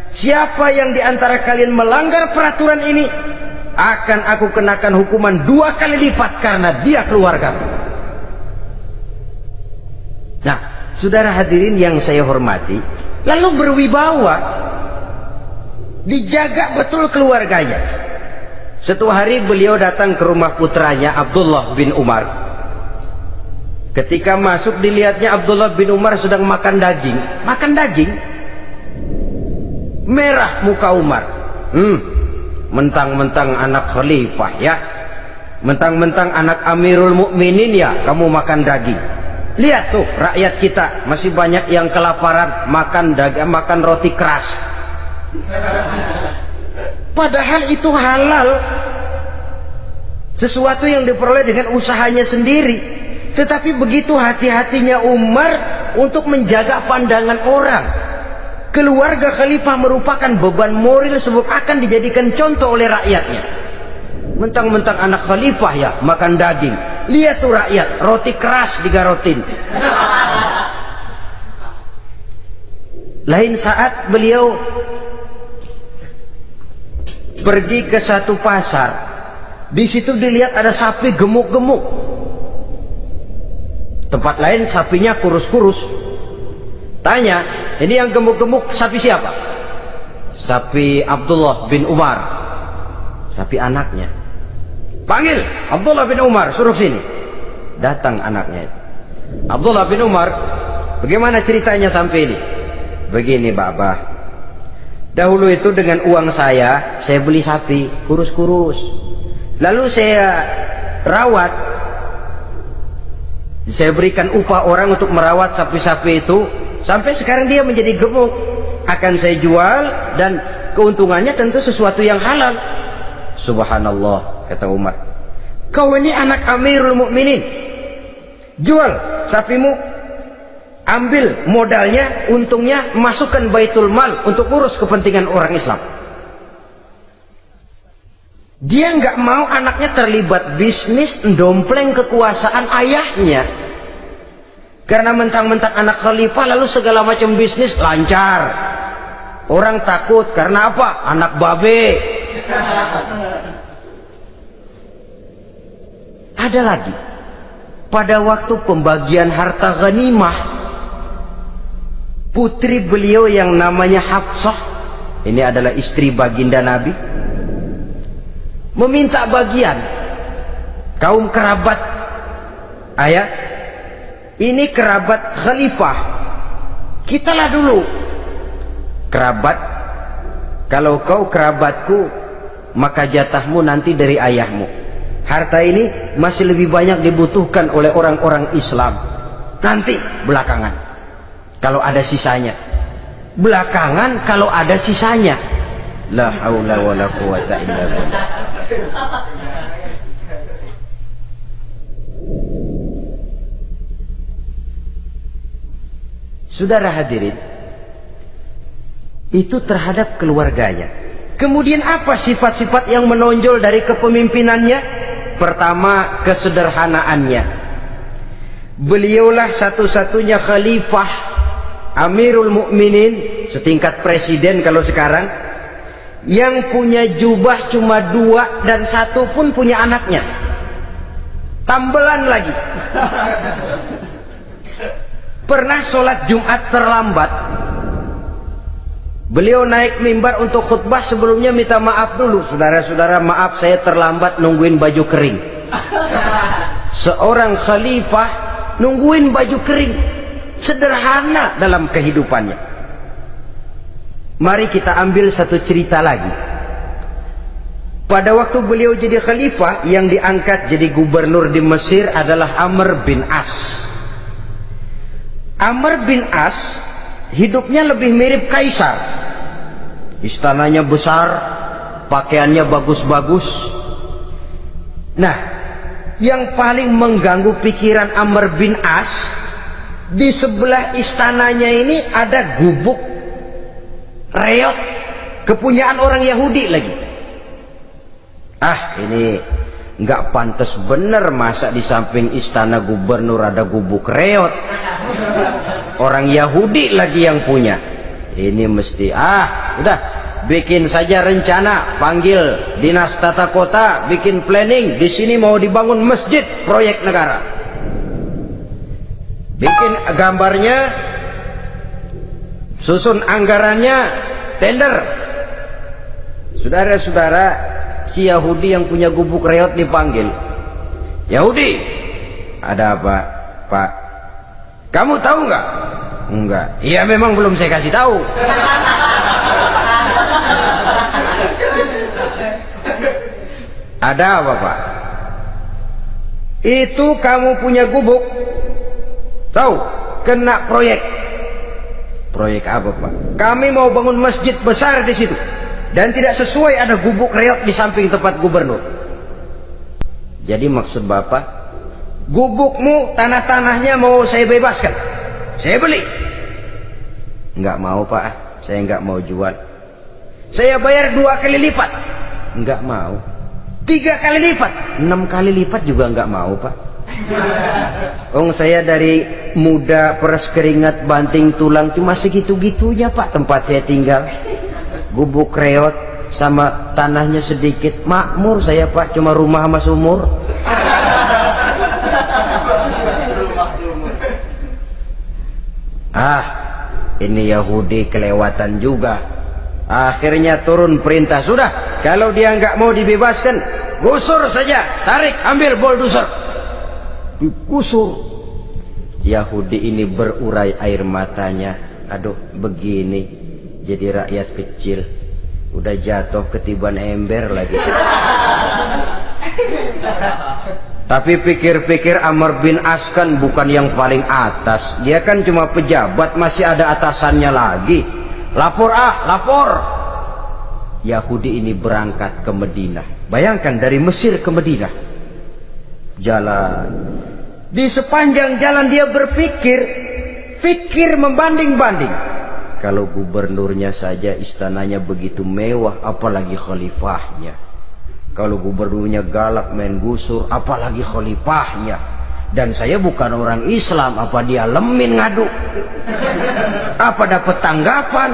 Siapa yang di antara kalian melanggar peraturan ini, akan aku kenakan hukuman 2 kali lipat karena dia keluargaku. Nah, saudara hadirin yang saya hormati, lalu berwibawa, dijaga betul keluarganya. Suatu hari beliau datang ke rumah putranya Abdullah bin Umar. Ketika masuk, dilihatnya Abdullah bin Umar sedang makan daging. Makan daging, merah muka Umar. Mentang-mentang anak khalifah ya, mentang-mentang anak Amirul Mukminin ya, kamu makan daging. Lihat tuh, rakyat kita masih banyak yang kelaparan, makan daging, makan roti keras. Padahal itu halal, sesuatu yang diperoleh dengan usahanya sendiri. Tetapi begitu hati-hatinya Umar untuk menjaga pandangan orang. Keluarga khalifah merupakan beban moral sebab akan dijadikan contoh oleh rakyatnya. Mentang-mentang anak khalifah ya, makan daging. Lihat tuh rakyat, roti keras digarotin. Lain saat beliau pergi ke satu pasar, di situ dilihat ada sapi gemuk-gemuk. Tempat lain sapinya kurus-kurus. Tanya, ini yang gemuk-gemuk sapi siapa? Sapi Abdullah bin Umar, sapi anaknya. Panggil Abdullah bin Umar, suruh sini. Datang anaknya. Abdullah bin Umar, bagaimana ceritanya sampai ini? Begini Bapak, dahulu itu dengan uang saya beli sapi kurus-kurus, lalu saya rawat. Saya berikan upah orang untuk merawat sapi-sapi itu, sampai sekarang dia menjadi gemuk. Akan saya jual, dan keuntungannya tentu sesuatu yang halal. Subhanallah, kata Umar, kau ini anak Amirul Mukminin, jual sapimu, ambil modalnya, untungnya masukkan baitul mal untuk urus kepentingan orang Islam. Dia nggak mau anaknya terlibat bisnis, dompleng kekuasaan ayahnya. Karena mentang-mentang anak khalifah lalu segala macam bisnis lancar. Orang takut karena apa? Anak babe. Ada lagi, pada waktu pembagian harta ghanimah, putri beliau yang namanya Hafsah, ini adalah istri baginda Nabi, meminta bagian. Kaum kerabat ayah, ini kerabat khalifah, kitalah dulu kerabat. Kalau kau kerabatku, maka jatahmu nanti dari ayahmu. Harta ini masih lebih banyak dibutuhkan oleh orang-orang Islam. Nanti belakangan, kalau ada sisanya. Belakangan kalau ada sisanya. La haula wala quwata illa billah. Saudara hadirin, itu terhadap keluarganya. Kemudian apa sifat-sifat yang menonjol dari kepemimpinannya? Pertama, kesederhanaannya. Beliaulah satu-satunya khalifah, Amirul Mukminin, setingkat presiden kalau sekarang, yang punya jubah cuma 2 dan 1 pun punya anaknya. Tambelan lagi. Pernah sholat Jumat terlambat, beliau naik mimbar untuk khutbah, sebelumnya minta maaf dulu. Saudara-saudara, maaf saya terlambat nungguin baju kering. Seorang khalifah nungguin baju kering, sederhana dalam kehidupannya. Mari kita ambil satu cerita lagi. Pada waktu beliau jadi khalifah, yang diangkat jadi gubernur di Mesir adalah Amr bin As. Amr bin As hidupnya lebih mirip kaisar. Istananya besar, pakaiannya bagus-bagus. Nah, yang paling mengganggu pikiran Amr bin As, di sebelah istananya ini ada gubuk reot, kepunyaan orang Yahudi lagi. Ini nggak pantas bener, masa di samping istana gubernur ada gubuk reot. Orang Yahudi lagi yang punya. Ini mesti udah bikin saja rencana, panggil dinas tata kota, bikin planning. Di sini mau dibangun masjid, proyek negara. Bikin gambarnya, susun anggarannya, tender. Saudara-saudara, si Yahudi yang punya gubuk reot dipanggil. Yahudi, ada apa, Pak? Kamu tahu nggak? Enggak. Iya, memang belum saya kasih tahu. Ada apa, Pak? Itu kamu punya gubuk, tahu, kena proyek. Proyek apa, Pak? Kami mau bangun masjid besar di situ, dan tidak sesuai ada gubuk reot di samping tempat gubernur. Jadi maksud Bapak, gubukmu, tanah-tanahnya mau saya bebaskan, saya beli. Enggak mau, Pak, saya enggak mau jual. Saya bayar 2 kali lipat. Enggak mau. 3 kali lipat, 6 kali lipat juga enggak mau, Pak. Saya dari muda peres keringat banting tulang cuma segitu-gitunya, Pak, tempat saya tinggal. Gubuk reot sama tanahnya sedikit, makmur saya, Pak, cuma rumah sama sumur. Ini Yahudi kelewatan juga. Akhirnya turun perintah, sudah, kalau dia nggak mau dibebaskan, gusur saja, tarik, ambil bulldozer, digusur. Yahudi ini berurai air matanya. Aduh, begini jadi rakyat kecil, udah jatuh ketiban ember lagi. Tapi pikir-pikir Amr bin As kan bukan yang paling atas. Dia kan cuma pejabat, masih ada atasannya lagi. Lapor lapor. Yahudi ini berangkat ke Madinah. Bayangkan dari Mesir ke Madinah. Jalan. Di sepanjang jalan dia berpikir. Fikir membanding-banding. Kalau gubernurnya saja istananya begitu mewah, apalagi khalifahnya. Kalau gubernurnya galak main gusur, apalagi khalifahnya. Dan saya bukan orang Islam, apa dia lemin ngadu? Apa dapat tanggapan?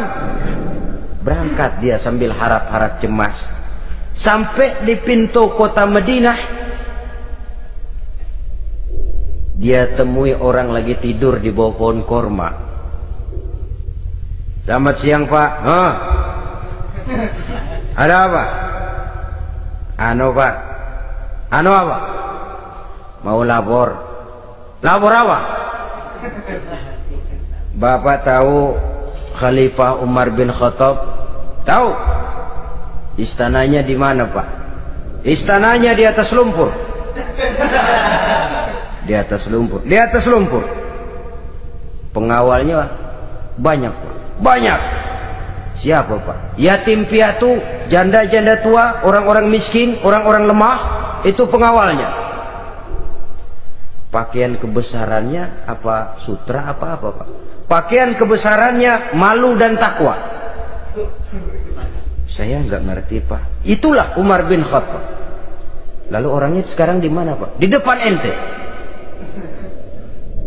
Berangkat dia sambil harap-harap cemas. Sampai di pintu kota Madinah, dia temui orang lagi tidur di bawah pohon korma. Selamat siang Pak. Ada apa? Pak. Apa? Mau lapor. Lapor apa? Bapak tahu Khalifah Umar bin Khattab? Tahu? Istananya di mana Pak? Istananya di atas lumpur. Di atas lumpur. Di atas lumpur. Pengawalnya banyak Pak. Banyak. Siapa Pak? Yatim piatu, janda-janda tua, orang-orang miskin, orang-orang lemah, itu pengawalnya. Pakaian kebesarannya apa sutra apa Pak? Pakaian kebesarannya malu dan takwa. Saya nggak ngerti Pak. Itulah Umar bin Khattab. Lalu orangnya sekarang di mana Pak? Di depan ente.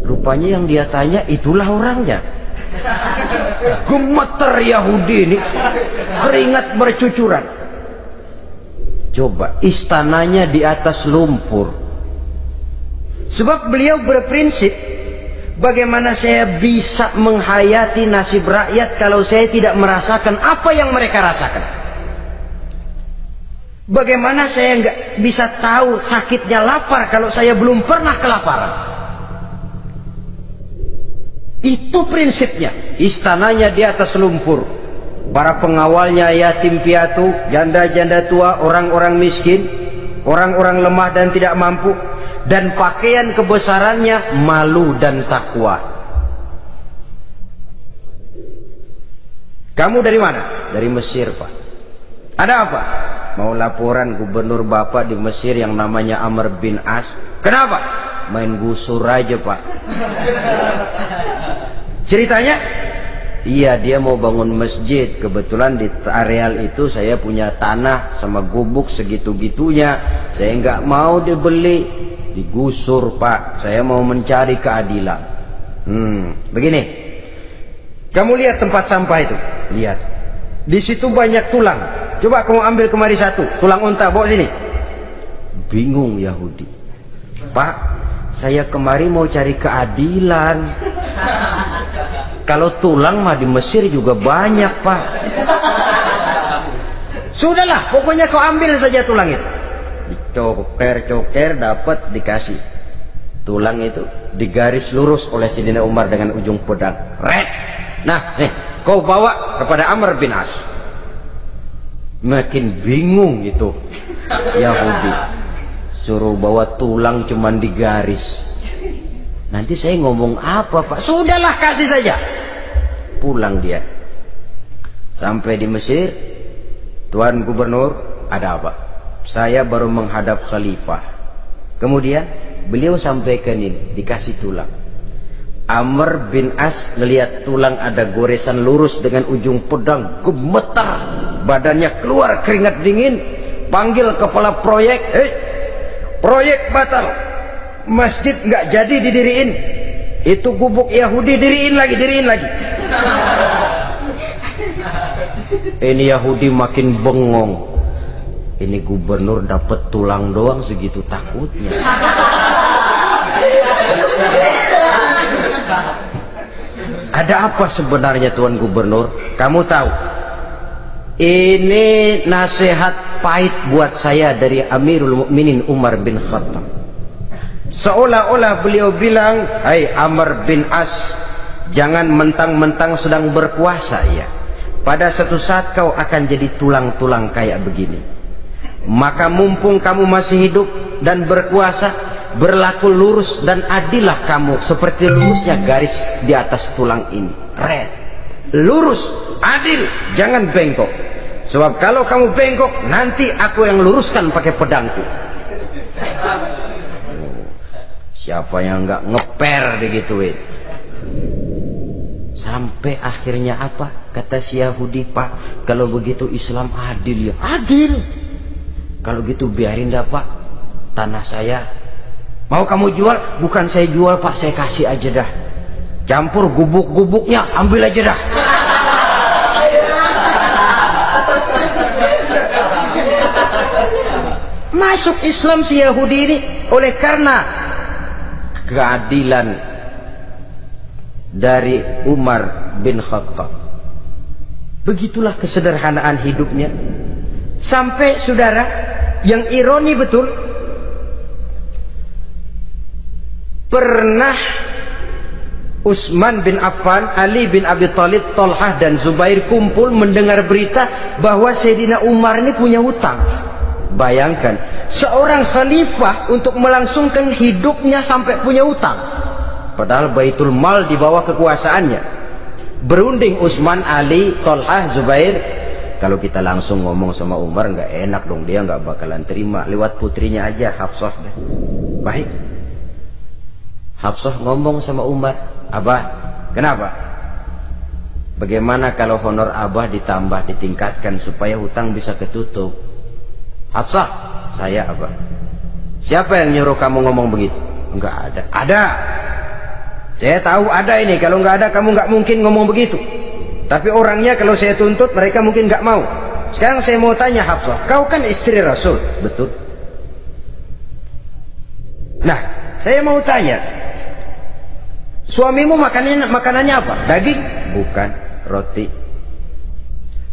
Rupanya yang dia tanya itulah orangnya. Gemeter Yahudi ini, keringat bercucuran. Coba, istananya di atas lumpur. Sebab beliau berprinsip, bagaimana saya bisa menghayati nasib rakyat kalau saya tidak merasakan apa yang mereka rasakan? Bagaimana saya nggak bisa tahu sakitnya lapar kalau saya belum pernah kelaparan? Itu prinsipnya. Istananya di atas lumpur. Para pengawalnya yatim piatu, janda-janda tua, orang-orang miskin, orang-orang lemah dan tidak mampu. Dan pakaian kebesarannya malu dan takwa. Kamu dari mana? Dari Mesir Pak. Ada apa? Mau laporan gubernur Bapak di Mesir yang namanya Amr bin As. Kenapa? Main gusur aja Pak. Ceritanya, iya dia mau bangun masjid. Kebetulan di areal itu saya punya tanah sama gubuk segitu-gitunya. Saya nggak mau dibeli, digusur Pak. Saya mau mencari keadilan. Begini, kamu lihat tempat sampah itu. Lihat, di situ banyak tulang. Coba kamu ambil kemari satu, tulang unta, bawa sini. Bingung Yahudi. Pak, saya kemari mau cari keadilan. Kalau tulang mah di Mesir juga banyak Pak. Sudahlah, pokoknya kau ambil saja tulang itu. Dicoker-coker dapat dikasih. Tulang itu digaris lurus oleh Sidina Umar dengan ujung pedang. Red. Nah, nih, kau bawa kepada Amr bin As. Makin bingung itu Yahudi. Suruh bawa tulang cuman digaris. Nanti saya ngomong apa Pak? Sudahlah, kasih saja. Pulang dia. Sampai di Mesir. Tuan Gubernur, ada apa? Saya baru menghadap Khalifah. Kemudian beliau sampaikan ini, dikasih tulang. Amr bin As ngelihat tulang ada goresan lurus dengan ujung pedang, gemetar. Badannya keluar keringat dingin. Panggil kepala proyek. Proyek batal. Masjid nggak jadi didiriin. Itu gubuk Yahudi diriin lagi. Ini Yahudi makin bengong. Ini gubernur dapat tulang doang segitu takutnya. Ada apa sebenarnya Tuan Gubernur? Kamu tahu? Ini nasihat pahit buat saya dari Amirul Mukminin Umar bin Khattab. Seolah-olah beliau bilang, "Hai Amr bin As, jangan mentang-mentang sedang berkuasa ya. Pada suatu saat kau akan jadi tulang-tulang kayak begini. Maka mumpung kamu masih hidup dan berkuasa, berlaku lurus dan adillah kamu seperti lurusnya garis di atas tulang ini. Red, lurus, adil, jangan bengkok. Sebab kalau kamu bengkok, nanti aku yang luruskan pakai pedangku. Siapa yang nggak ngeper digituin? Sampai akhirnya apa? Kata si Yahudi, Pak, kalau begitu Islam adil ya? Adil. Kalau gitu biarin dah Pak, tanah saya. Mau kamu jual? Bukan saya jual Pak, saya kasih aja dah. Campur gubuk-gubuknya, ambil aja dah. Masuk Islam si Yahudi ini oleh karena keadilan dari Umar bin Khattab. Begitulah kesederhanaan hidupnya. Sampai saudara, yang ironi betul, pernah Utsman bin Affan, Ali bin Abi Thalib, Thalhah dan Zubair kumpul mendengar berita bahwa Sayyidina Umar ini punya hutang. Bayangkan, seorang khalifah untuk melangsungkan hidupnya sampai punya hutang. Padahal Baitul Mal di bawah kekuasaannya. Berunding Utsman, Ali, Thalhah, Zubair. Kalau kita langsung ngomong sama Umar nggak enak dong, dia nggak bakalan terima. Lewat putrinya aja, Hafsah. Baik. Hafsah ngomong sama Umar, Abah, kenapa? Bagaimana kalau honor Abah ditambah, ditingkatkan supaya hutang bisa ketutup? Hafsah, saya Abah. Siapa yang nyuruh kamu ngomong begitu? Enggak ada. Ada. Saya tahu ada ini. Kalau enggak ada, kamu enggak mungkin ngomong begitu. Tapi orangnya kalau saya tuntut, mereka mungkin enggak mau. Sekarang saya mau tanya Hafsah, kau kan istri Rasul, betul? Nah, saya mau tanya, suamimu makanannya apa? Daging? Bukan. Roti.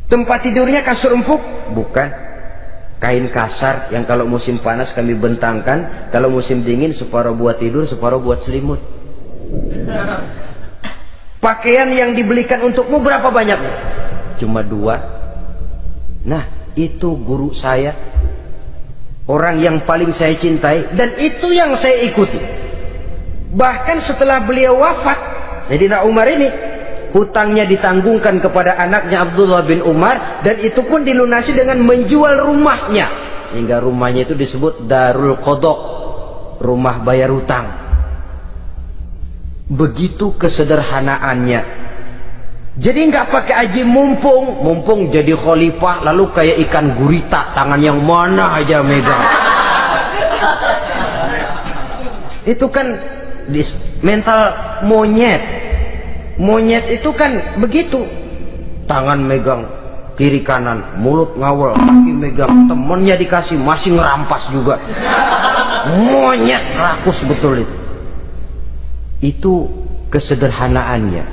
Tempat tidurnya kasur empuk? Bukan. Kain kasar yang kalau musim panas kami bentangkan, kalau musim dingin separuh buat tidur, separuh buat selimut. Pakaian yang dibelikan untukmu berapa banyaknya? Cuma 2. Nah, itu guru saya, orang yang paling saya cintai, dan itu yang saya ikuti. Bahkan setelah beliau wafat, Sayyidina Umar ini hutangnya ditanggungkan kepada anaknya Abdullah bin Umar, dan itu pun dilunasi dengan menjual rumahnya, sehingga rumahnya itu disebut Darul Qadha, rumah bayar hutang. Begitu kesederhanaannya. Jadi nggak pakai aji mumpung jadi khalifah lalu kayak ikan gurita, tangan yang mana aja megang. Itu kan mental monyet. Monyet itu kan begitu, tangan megang kiri kanan, mulut ngawal, kaki megang, temennya dikasih masih ngerampas juga. Monyet rakus betul itu. Itu kesederhanaannya.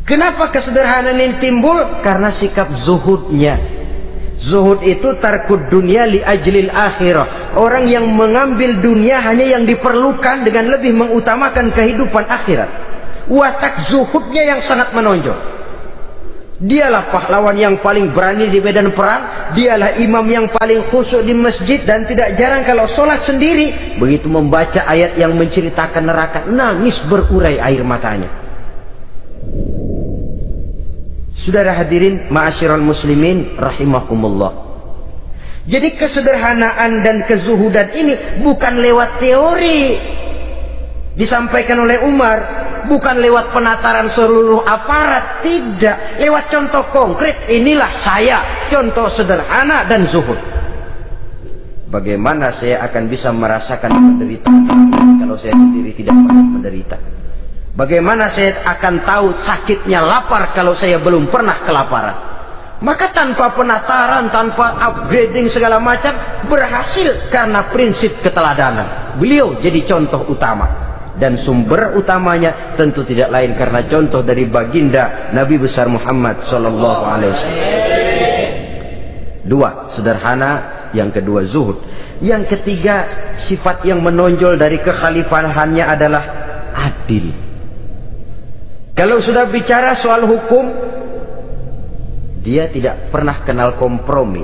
Kenapa kesederhanaan ini timbul? Karena sikap zuhudnya. Zuhud itu tarkud dunia li ajlil akhirah. Orang yang mengambil dunia hanya yang diperlukan dengan lebih mengutamakan kehidupan akhirat. Watak zuhudnya yang sangat menonjol. Dialah pahlawan yang paling berani di medan perang. Dialah imam yang paling khusyuk di masjid. Dan tidak jarang kalau sholat sendiri, begitu membaca ayat yang menceritakan neraka, nangis berurai air matanya. Saudara hadirin ma'asyiral muslimin rahimakumullah. Jadi kesederhanaan dan kezuhudan ini bukan lewat teori disampaikan oleh Umar, bukan lewat penataran seluruh aparat, tidak, lewat contoh konkret. Inilah saya, contoh sederhana dan zuhud. Bagaimana saya akan bisa merasakan penderitaan kalau saya sendiri tidak pernah menderita? Bagaimana saya akan tahu sakitnya lapar kalau saya belum pernah kelaparan? Maka tanpa penataran, tanpa upgrading segala macam, berhasil karena prinsip keteladanan. Beliau jadi contoh utama. Dan sumber utamanya tentu tidak lain karena contoh dari baginda Nabi besar Muhammad sallallahu alaihi wasallam. 2, sederhana. Yang kedua, zuhud. Yang ketiga, sifat yang menonjol dari kekhalifahannya adalah adil. Kalau sudah bicara soal hukum, dia tidak pernah kenal kompromi.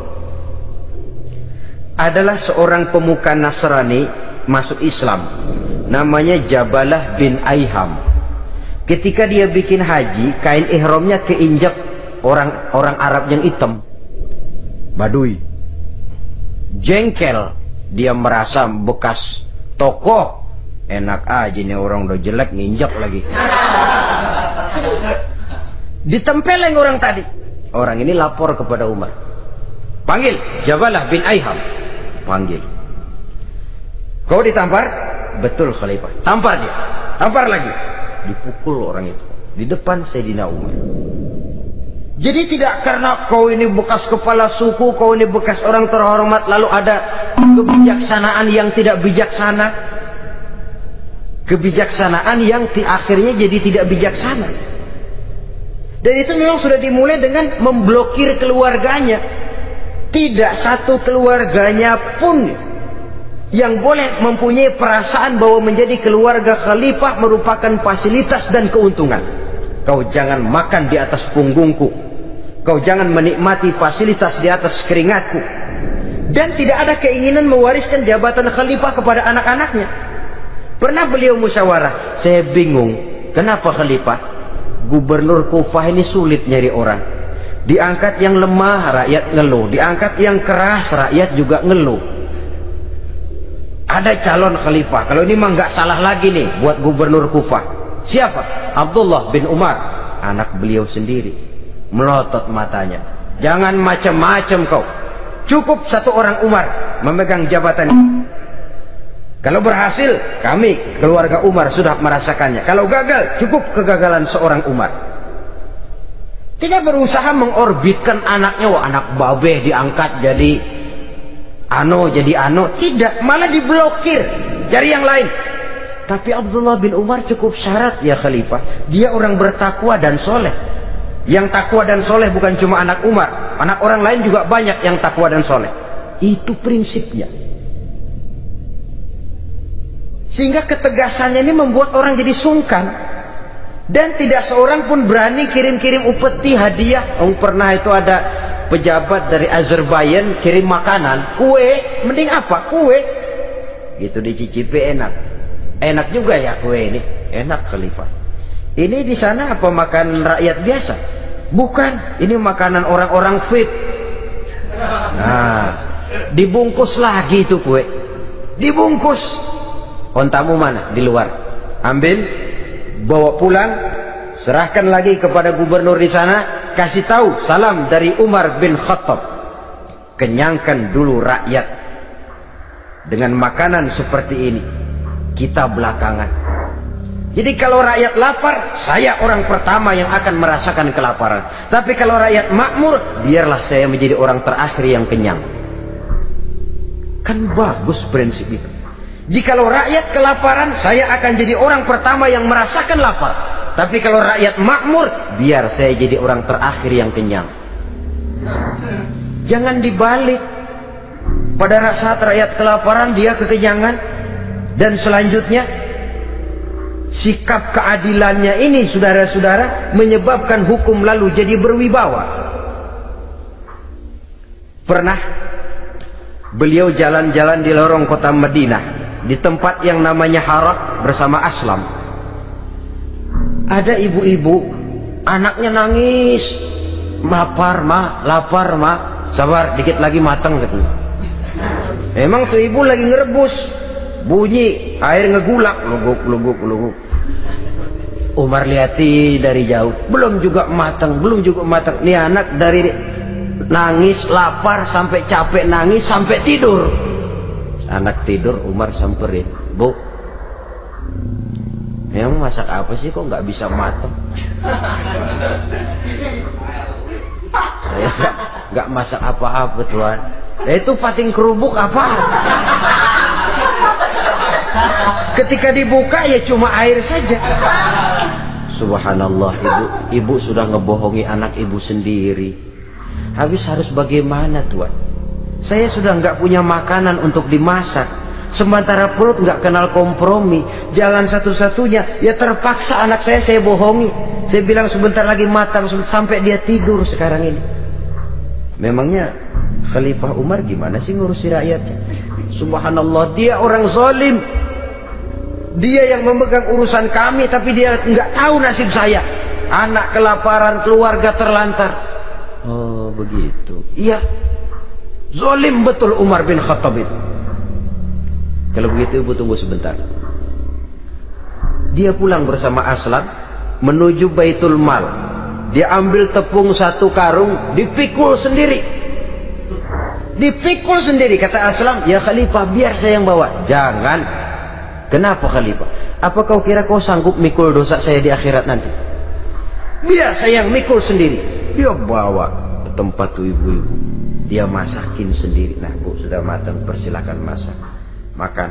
Adalah seorang pemuka Nasrani masuk Islam, namanya Jabalah bin Aiham. Ketika dia bikin haji, kain ihramnya keinjak orang Arab yang hitam, Badui. Jengkel, dia merasa bekas tokoh, enak aja nih orang udah jelek nginjak lagi. Ditempeleng orang tadi. Orang ini lapor kepada Umar. Panggil Jabalah bin Aiham. Panggil. Kau ditampar? Betul Khalifah. Tampar dia. Tampar lagi. Dipukul orang itu di depan Sayyidina Umar. Jadi tidak karena kau ini bekas kepala suku, kau ini bekas orang terhormat, lalu ada kebijaksanaan yang tidak bijaksana, kebijaksanaan yang akhirnya jadi tidak bijaksana. Dan itu memang sudah dimulai dengan memblokir keluarganya. Tidak satu keluarganya pun yang boleh mempunyai perasaan bahwa menjadi keluarga khalifah merupakan fasilitas dan keuntungan. Kau jangan makan di atas punggungku, kau jangan menikmati fasilitas di atas keringatku. Dan tidak ada keinginan mewariskan jabatan khalifah kepada anak-anaknya. Pernah beliau musyawarah, saya bingung kenapa khalifah, gubernur Kufah ini sulit nyari orang. Diangkat yang lemah, rakyat ngeluh. Diangkat yang keras, rakyat juga ngeluh. Ada calon khalifah, kalau ini mah nggak salah lagi nih buat gubernur Kufah. Siapa? Abdullah bin Umar, anak beliau sendiri. Melotot matanya. Jangan macam-macam kau. Cukup satu orang Umar memegang jabatan. Kalau berhasil, kami keluarga Umar sudah merasakannya. Kalau gagal, cukup kegagalan seorang Umar. Tidak berusaha mengorbitkan anaknya, wah anak babeh diangkat jadi jadi tidak, malah diblokir, cari yang lain. Tapi Abdullah bin Umar cukup syarat ya khalifah, dia orang bertakwa dan soleh. Yang takwa dan soleh bukan cuma anak Umar, anak orang lain juga banyak yang takwa dan soleh. Itu prinsipnya. Sehingga ketegasannya ini membuat orang jadi sungkan. Dan tidak seorang pun berani kirim-kirim upeti hadiah. Pernah itu ada pejabat dari Azerbaijan kirim makanan, kue, mending apa? Kue. Gitu dicicipi enak. Enak juga ya kue ini. Enak khalifah. Ini di sana apa makan rakyat biasa? Bukan, ini makanan orang-orang fit. Nah, dibungkus lagi itu kue. Dibungkus. Ontamu mana? Di luar. Ambil, bawa pulang, serahkan lagi kepada gubernur di sana. Kasih tahu salam dari Umar bin Khattab. Kenyangkan dulu rakyat dengan makanan seperti ini. Kita belakangan. Jadi kalau rakyat lapar, saya orang pertama yang akan merasakan kelaparan. Tapi kalau rakyat makmur, biarlah saya menjadi orang terakhir yang kenyang. Kan bagus prinsip itu. Jikalau rakyat kelaparan, saya akan jadi orang pertama yang merasakan lapar. Tapi kalau rakyat makmur, biar saya jadi orang terakhir yang kenyang. Jangan dibalik. Pada saat rakyat kelaparan, dia kekenyangan. Dan selanjutnya, sikap keadilannya ini, saudara-saudara, menyebabkan hukum lalu jadi berwibawa. Pernah beliau jalan-jalan di lorong kota Madinah, di tempat yang namanya Harah bersama Aslam. Ada ibu-ibu, anaknya nangis, lapar ma, sabar dikit lagi matang katanya. Emang tuh ibu lagi ngerebus, bunyi air ngegulak, luguk. Umar lihati dari jauh, belum juga matang. Nih anak dari nangis, lapar, sampai capek nangis, sampai tidur. Anak tidur, Umar samperin, Bu, emang masak apa sih kok nggak bisa matang? Saya nggak masak apa-apa Tuhan. Itu pating kerubuk apa? Ketika dibuka ya cuma air saja. Subhanallah, ibu sudah ngebohongi anak ibu sendiri. Habis harus bagaimana Tuhan? Saya sudah nggak punya makanan untuk dimasak, sementara perut nggak kenal kompromi. Jalan satu-satunya ya terpaksa anak saya bohongi. Saya bilang sebentar lagi matang sampai dia tidur sekarang ini. Memangnya Khalifah Umar gimana sih ngurusi rakyatnya? Subhanallah, dia orang zalim. Dia yang memegang urusan kami, tapi dia nggak tahu nasib saya. Anak kelaparan, keluarga terlantar. Oh begitu. Iya, zalim betul Umar bin Khattab itu. Kalau begitu ibu tunggu sebentar. Dia pulang bersama Aslam menuju Baitul Mal. Dia ambil tepung 1 karung, dipikul sendiri. Dipikul sendiri. Kata Aslam, ya Khalifah biar saya yang bawa. Jangan. Kenapa Khalifah? Apa kau kira kau sanggup mikul dosa saya di akhirat nanti? Biar saya yang mikul sendiri. Dia bawa ke tempat tuh ibu-ibu. Dia masakin sendiri. Nah bu, sudah matang, persilakan masak. Makan.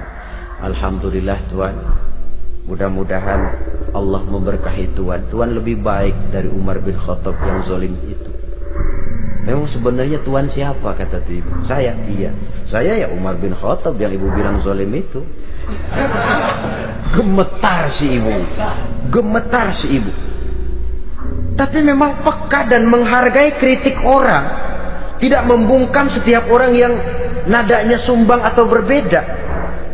Alhamdulillah Tuhan. Mudah-mudahan Allah memberkahi Tuhan. Tuhan lebih baik dari Umar bin Khattab yang zalim itu. Memang sebenarnya Tuhan siapa, kata tuh ibu? Saya. Iya, saya ya Umar bin Khattab yang ibu bilang zalim itu. Gemetar si ibu. Gemetar si ibu. Tapi memang peka dan menghargai kritik orang. Tidak membungkam setiap orang yang nadanya sumbang atau berbeda.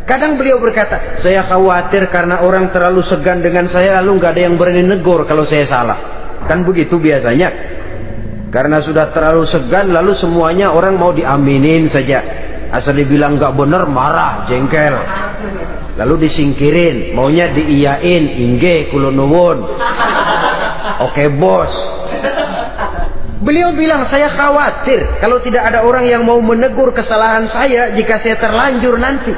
Kadang beliau berkata, saya khawatir karena orang terlalu segan dengan saya, lalu nggak ada yang berani negor kalau saya salah. Kan begitu biasanya. Karena sudah terlalu segan, lalu semuanya orang mau diaminin saja. Asal dibilang nggak benar, marah, jengkel. Lalu disingkirin, maunya diiyain, ingge, kulonuwun. Oke bos. Beliau bilang, saya khawatir kalau tidak ada orang yang mau menegur kesalahan saya jika saya terlanjur nanti.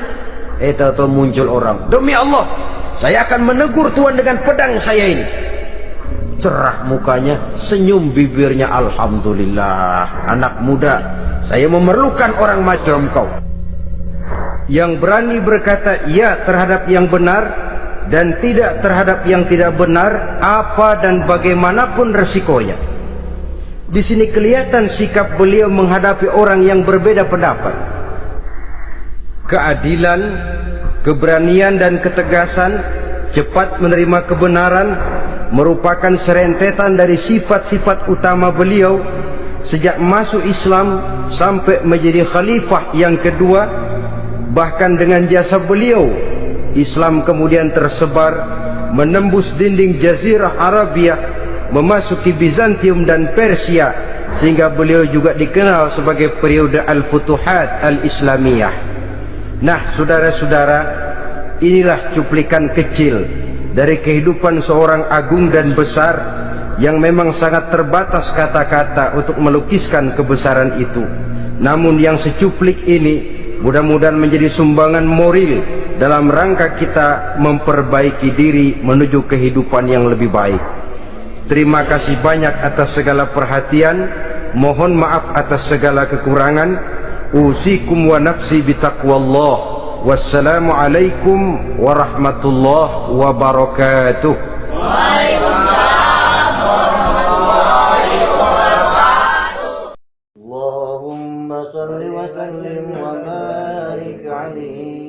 Tahu-tahu muncul orang, demi Allah saya akan menegur Tuhan dengan pedang saya ini. Cerah mukanya, senyum bibirnya. Alhamdulillah, anak muda, saya memerlukan orang macam kau yang berani berkata ya terhadap yang benar dan tidak terhadap yang tidak benar, apa dan bagaimanapun resikonya. Di sini kelihatan sikap beliau menghadapi orang yang berbeda pendapat. Keadilan, keberanian dan ketegasan, cepat menerima kebenaran merupakan serentetan dari sifat-sifat utama beliau sejak masuk Islam sampai menjadi khalifah yang kedua. Bahkan dengan jasa beliau, Islam kemudian tersebar menembus dinding Jazirah Arabia, memasuki Bizantium dan Persia, sehingga beliau juga dikenal sebagai periode Al-Futuhat Al-Islamiyah. Nah saudara-saudara, inilah cuplikan kecil dari kehidupan seorang agung dan besar yang memang sangat terbatas kata-kata untuk melukiskan kebesaran itu. Namun yang secuplik ini mudah-mudahan menjadi sumbangan moral dalam rangka kita memperbaiki diri menuju kehidupan yang lebih baik. Terima kasih banyak atas segala perhatian. Mohon maaf atas segala kekurangan. Usikum wa nafsi bitaqwallah. Wassalamualaikum warahmatullahi wabarakatuh. Waalaikumsalam warahmatullahi wabarakatuh. Allahumma salli wa sallim wa barik alaihi